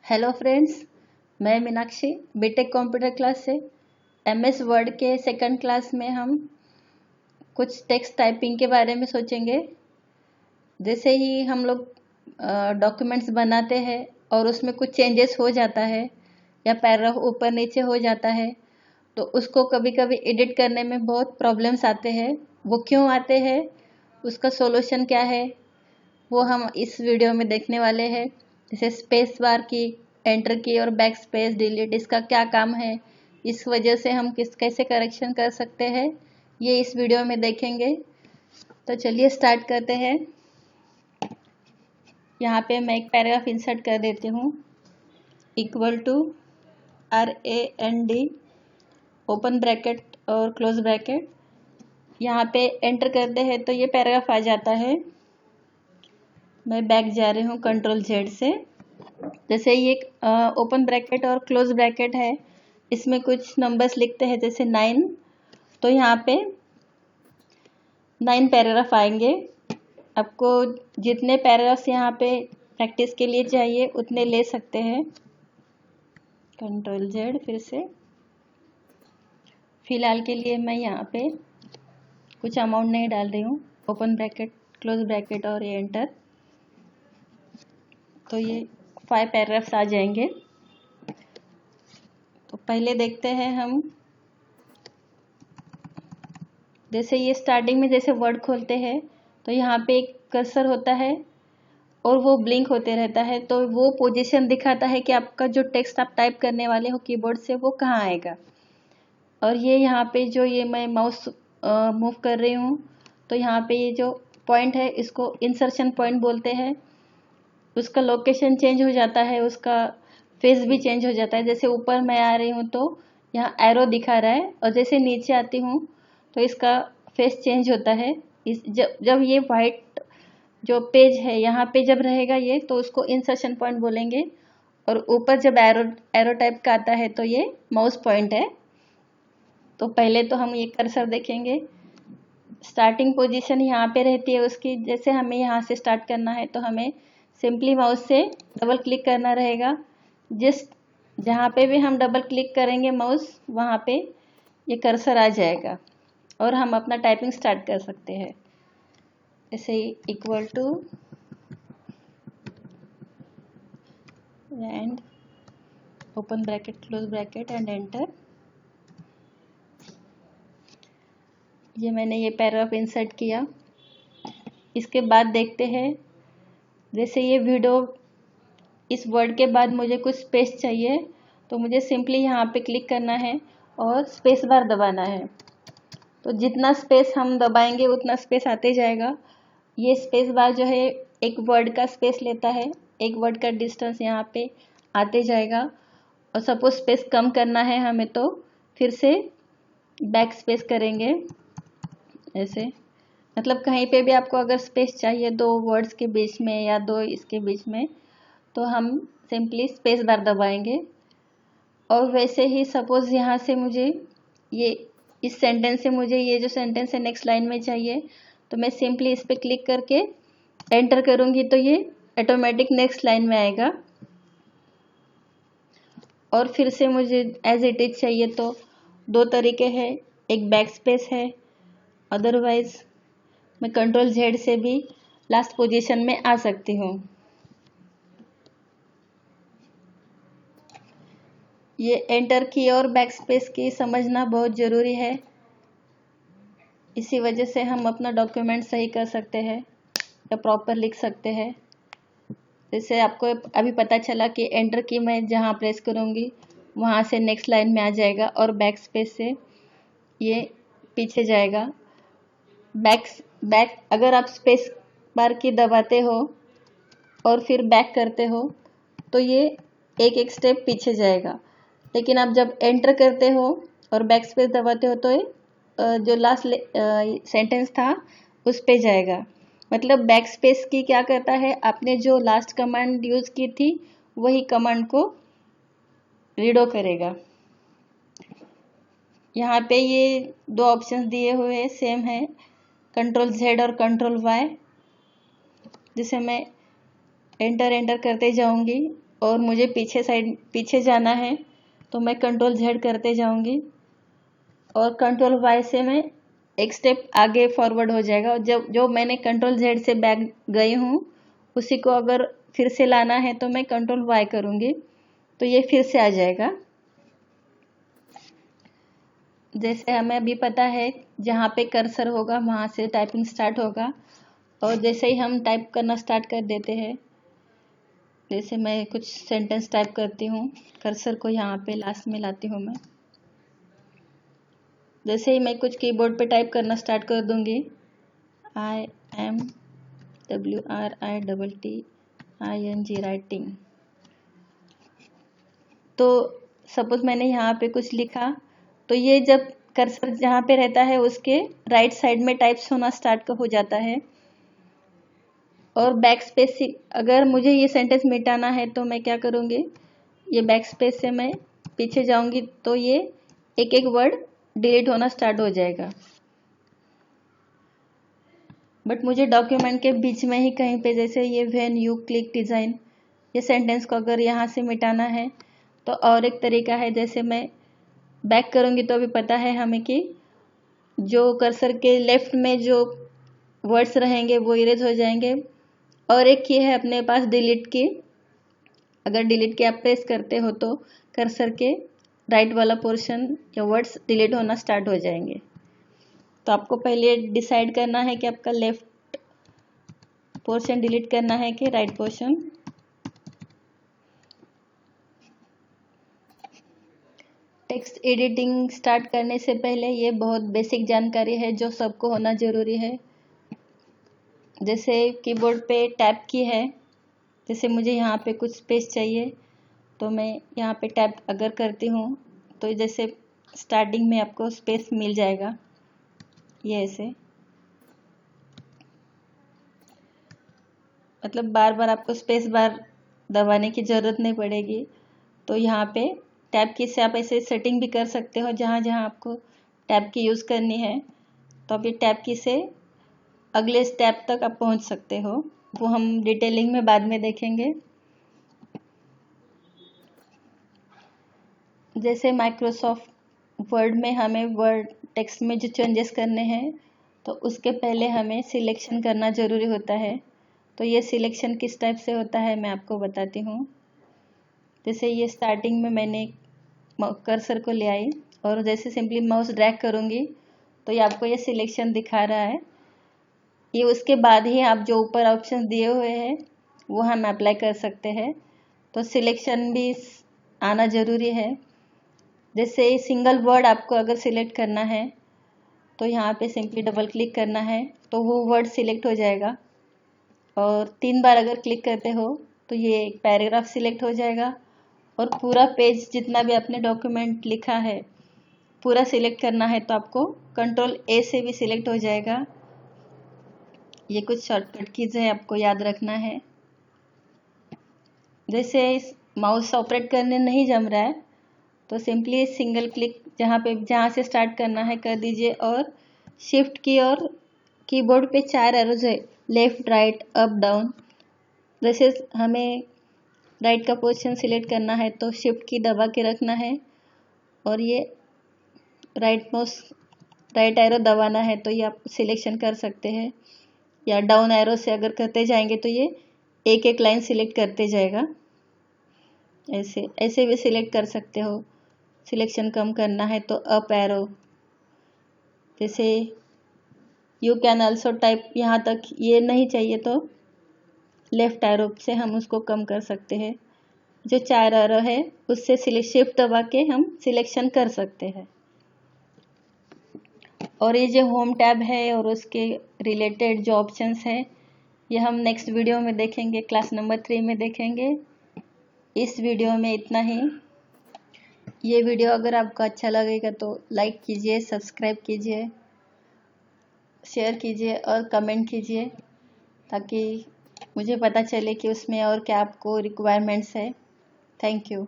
Hello friends, मैं Meenakshi BTech computer class से MS word के सेकंड क्लास में हम कुछ टेक्स्ट टाइपिंग के बारे में सोचेंगे। जैसे ही हम लोग डॉक्यूमेंट्स बनाते हैं और उसमें कुछ चेंजेस हो जाता है या पैराग्राफ ऊपर नीचे हो जाता है तो उसको कभी कभी एडिट करने में बहुत प्रॉब्लम्स आते हैं। वो क्यों आते हैं, उसका सॉल्यूशन क्या है, वो हम इस वीडियो में देखने वाले हैं। जैसे स्पेस बार की, एंटर की और बैक स्पेस डिलीट, इसका क्या काम है, इस वजह से हम कैसे करेक्शन कर सकते हैं, ये इस वीडियो में देखेंगे। तो चलिए स्टार्ट करते हैं। यहाँ पे मैं एक पैराग्राफ इंसर्ट कर देती हूँ। Equal to RAND open bracket और क्लोज ब्रैकेट। यहाँ पे एंटर करते हैं तो ये पैराग्राफ आ जाता है। मैं बैक जा रही हूँ Ctrl Z से। जैसे ये ओपन ब्रैकेट और क्लोज ब्रैकेट है, इसमें कुछ नंबर्स लिखते हैं जैसे 9, तो यहाँ पे 9 पैराग्राफ आएंगे। आपको जितने पैराग्राफ्स यहाँ पे प्रैक्टिस के लिए चाहिए उतने ले सकते हैं। Ctrl Z फिर से। फिलहाल के लिए मैं यहाँ पे कुछ अमाउंट नहीं डाल रही हूँ। ओपन ब्रैकेट, क्लोज ब्रैकेट और ये एंटर, तो ये 5 पैराग्राफ्स आ जाएंगे। तो पहले देखते हैं हम। जैसे ये स्टार्टिंग में जैसे वर्ड खोलते हैं तो यहाँ पे एक कर्सर होता है और वो ब्लिंक होते रहता है, तो वो पोजीशन दिखाता है कि आपका जो टेक्स्ट आप टाइप करने वाले हो कीबोर्ड से वो कहाँ आएगा। और ये यहाँ पे जो ये मैं माउस मूव कर रही हूँ तो यहाँ पे ये जो पॉइंट है इसको इंसर्शन पॉइंट बोलते हैं। उसका लोकेशन चेंज हो जाता है, उसका फेस भी चेंज हो जाता है। जैसे ऊपर मैं आ रही हूँ तो यहाँ एरो दिखा रहा है और जैसे नीचे आती हूँ तो इसका फेस चेंज होता है। जब ये वाइट जो पेज है यहाँ पे जब रहेगा ये, तो उसको इंसर्शन पॉइंट बोलेंगे। और ऊपर जब एरो टाइप का आता है तो ये माउस पॉइंट है। तो पहले तो हम ये कर्सर देखेंगे। स्टार्टिंग पोजीशन यहाँ पे रहती है उसकी। जैसे हमें यहाँ से स्टार्ट करना है तो हमें सिंपली माउस से डबल क्लिक करना रहेगा। जहाँ पे भी हम डबल क्लिक करेंगे माउस, वहाँ पे ये कर्सर आ जाएगा और हम अपना टाइपिंग स्टार्ट कर सकते हैं। जैसे equal to and open bracket close bracket and enter. ये मैंने ये पैराग्राफ इंसर्ट किया। इसके बाद देखते हैं, जैसे ये वीडियो, इस वर्ड के बाद मुझे कुछ स्पेस चाहिए तो मुझे सिंपली यहाँ पे क्लिक करना है और स्पेस बार दबाना है। तो जितना स्पेस हम दबाएंगे उतना स्पेस आते जाएगा। ये स्पेस बार जो है एक वर्ड का स्पेस लेता है, एक वर्ड का डिस्टेंस यहाँ पे आते जाएगा। और सपोज स्पेस कम करना है हमें तो फिर से बैक स्पेस करेंगे ऐसे। मतलब कहीं पे भी आपको अगर स्पेस चाहिए दो वर्ड्स के बीच में या दो इसके बीच में, तो हम सिंपली स्पेस बार दबाएंगे। और वैसे ही सपोज यहाँ से मुझे ये इस सेंटेंस से मुझे ये जो सेंटेंस है नेक्स्ट लाइन में चाहिए, तो मैं सिंपली इस पर क्लिक करके एंटर करूँगी तो ये ऑटोमेटिक नेक्स्ट लाइन में आएगा। और फिर से मुझे एज इट इज चाहिए तो दो तरीके हैं, एक बैक स्पेस है, अदरवाइज मैं Ctrl Z से भी लास्ट पोजीशन में आ सकती हूँ। ये एंटर की और बैक स्पेस की समझना बहुत ज़रूरी है। इसी वजह से हम अपना डॉक्यूमेंट सही कर सकते हैं या प्रॉपर लिख सकते हैं। जैसे आपको अभी पता चला कि एंटर की मैं जहाँ प्रेस करूँगी वहाँ से नेक्स्ट लाइन में आ जाएगा और बैक स्पेस से ये पीछे जाएगा। बैक अगर आप स्पेस बार की दबाते हो और फिर बैक करते हो तो ये एक एक स्टेप पीछे जाएगा। लेकिन आप जब एंटर करते हो और बैक स्पेस दबाते हो तो ये जो लास्ट सेंटेंस था उस पे जाएगा। मतलब बैक स्पेस की क्या करता है, आपने जो लास्ट कमांड यूज़ की थी वही कमांड को रीडो करेगा। यहाँ पे ये दो ऑप्शंस दिए हुए हैं, सेम है, Ctrl Z और Ctrl Y। जिसे मैं एंटर करते जाऊंगी और मुझे पीछे जाना है तो मैं कंट्रोल Z करते जाऊंगी और कंट्रोल Y से मैं एक स्टेप आगे फॉरवर्ड हो जाएगा। और जब जो मैंने कंट्रोल Z से बैक गई हूँ उसी को अगर फिर से लाना है तो मैं कंट्रोल Y करूँगी तो ये फिर से आ जाएगा। जैसे हमें अभी पता है जहाँ पे कर्सर होगा वहाँ से टाइपिंग स्टार्ट होगा। और जैसे ही हम टाइप करना स्टार्ट कर देते हैं, जैसे मैं कुछ सेंटेंस टाइप करती हूँ, कर्सर को यहाँ पे लास्ट में लाती हूँ मैं। जैसे ही मैं कुछ कीबोर्ड पे टाइप करना स्टार्ट कर दूँगी, WRITTING राइटिंग। तो सपोज मैंने यहाँ पे कुछ लिखा तो ये जब कर्सर जहाँ पे रहता है उसके राइट साइड में टाइप्स होना स्टार्ट हो जाता है। और बैक स्पेस से अगर मुझे ये सेंटेंस मिटाना है तो मैं क्या करूँगी, ये बैक स्पेस से मैं पीछे जाऊँगी तो ये एक एक वर्ड डिलीट होना स्टार्ट हो जाएगा। बट मुझे डॉक्यूमेंट के बीच में ही कहीं पे, जैसे ये व्हेन यू क्लिक डिज़ाइन, ये सेंटेंस को अगर यहाँ से मिटाना है तो और एक तरीका है। जैसे मैं बैक करूँगी तो अभी पता है हमें कि जो कर्सर के लेफ्ट में जो वर्ड्स रहेंगे वो इरेज हो जाएंगे। और एक ये है अपने पास डिलीट की, अगर डिलीट की आप प्रेस करते हो तो कर्सर के राइट वाला पोर्शन या वर्ड्स डिलीट होना स्टार्ट हो जाएंगे। तो आपको पहले डिसाइड करना है कि आपका लेफ्ट पोर्शन डिलीट करना है कि right portion. Text editing start करने से पहले ये बहुत बेसिक जानकारी है जो सबको होना ज़रूरी है। जैसे कीबोर्ड पे टैब की है, जैसे मुझे यहाँ पे कुछ स्पेस चाहिए तो मैं यहाँ पे टैब अगर करती हूँ तो जैसे स्टार्टिंग में आपको स्पेस मिल जाएगा, ये ऐसे, मतलब बार बार आपको स्पेस बार दबाने की ज़रूरत नहीं पड़ेगी। तो यहाँ पे टैब की से आप ऐसे सेटिंग भी कर सकते हो, जहाँ जहाँ आपको टैब की यूज़ करनी है तो आप ये टैब की से अगले स्टेप तक आप पहुँच सकते हो। वो हम डिटेलिंग में बाद में देखेंगे। जैसे माइक्रोसॉफ्ट वर्ड में हमें वर्ड टेक्स्ट में जो चेंजेस करने हैं तो उसके पहले हमें सिलेक्शन करना ज़रूरी होता है। तो ये सिलेक्शन किस टाइप से होता है मैं आपको बताती हूँ। जैसे ये स्टार्टिंग में मैंने कर्सर को ले आई और जैसे सिंपली माउस ड्रैग करूँगी तो ये आपको ये सिलेक्शन दिखा रहा है। ये उसके बाद ही आप जो ऊपर ऑप्शन दिए हुए हैं वो हम अप्लाई कर सकते हैं। तो सिलेक्शन भी आना ज़रूरी है। जैसे सिंगल वर्ड आपको अगर सिलेक्ट करना है तो यहाँ पे सिंपली डबल क्लिक करना है तो वो वर्ड सिलेक्ट हो जाएगा। और 3 बार अगर क्लिक करते हो तो ये एक पैराग्राफ सिलेक्ट हो जाएगा। और पूरा पेज जितना भी आपने डॉक्यूमेंट लिखा है पूरा सिलेक्ट करना है तो आपको कंट्रोल A से भी सिलेक्ट हो जाएगा। ये कुछ शॉर्टकट कीज है, आपको याद रखना है। जैसे माउस ऑपरेट करने नहीं जम रहा है तो सिंपली सिंगल क्लिक जहाँ से स्टार्ट करना है कर दीजिए और शिफ्ट की और कीबोर्ड पे 4 एरोज है, लेफ्ट राइट अप डाउन। जैसे हमें राइट का पोजीशन सिलेक्ट करना है तो शिफ्ट की दबा के रखना है और ये राइट एरो दबाना है तो ये आप सिलेक्शन कर सकते हैं। या डाउन एरो से अगर करते जाएंगे तो ये एक एक लाइन सिलेक्ट करते जाएगा। ऐसे भी सिलेक्ट कर सकते हो। सिलेक्शन कम करना है तो अप एरो, जैसे यू कैन आल्सो टाइप, यहाँ तक ये नहीं चाहिए तो लेफ्ट एरो से हम उसको कम कर सकते हैं। जो 4 एरो है उससे शिफ्ट दबा के हम सिलेक्शन कर सकते हैं। और ये जो होम टैब है और उसके रिलेटेड जो ऑप्शंस है ये हम नेक्स्ट वीडियो में देखेंगे, क्लास नंबर 3 में देखेंगे। इस वीडियो में इतना ही। ये वीडियो अगर आपको अच्छा लगेगा तो लाइक कीजिए, सब्सक्राइब कीजिए, शेयर कीजिए और कमेंट कीजिए ताकि मुझे पता चले कि उसमें और क्या आपको रिक्वायरमेंट्स है। Thank you.